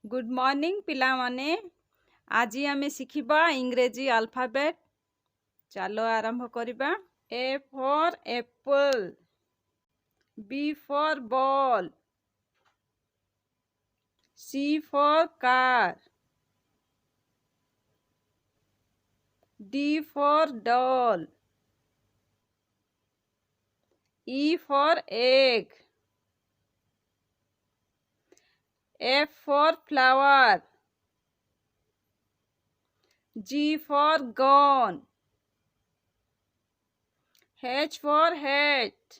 Good morning पिलामाने। आज आमे शिखिबा इंग्रेजी alphabet. चलो आरंभ करिबा। A for apple, B for ball, C for car, D for doll, E for egg, F for flower, G for gone, H for hat,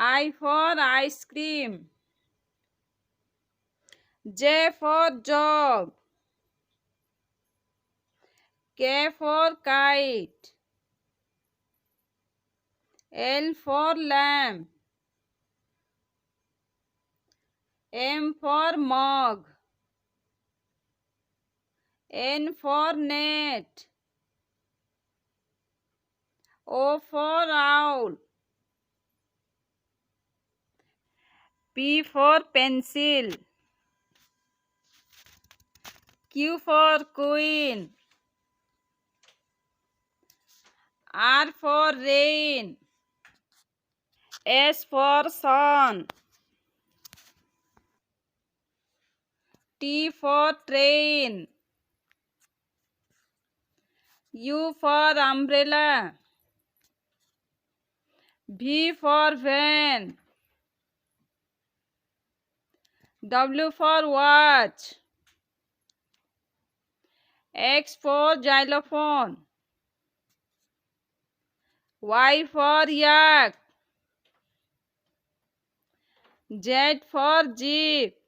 I for ice cream, J for jog, K for kite, L for lamp, M for mug, N for net, O for owl, P for pencil, Q for queen, R for rain, S for sun, T for train, U for umbrella, V for van, W for watch, X for xylophone, Y for yak, Z for jeep,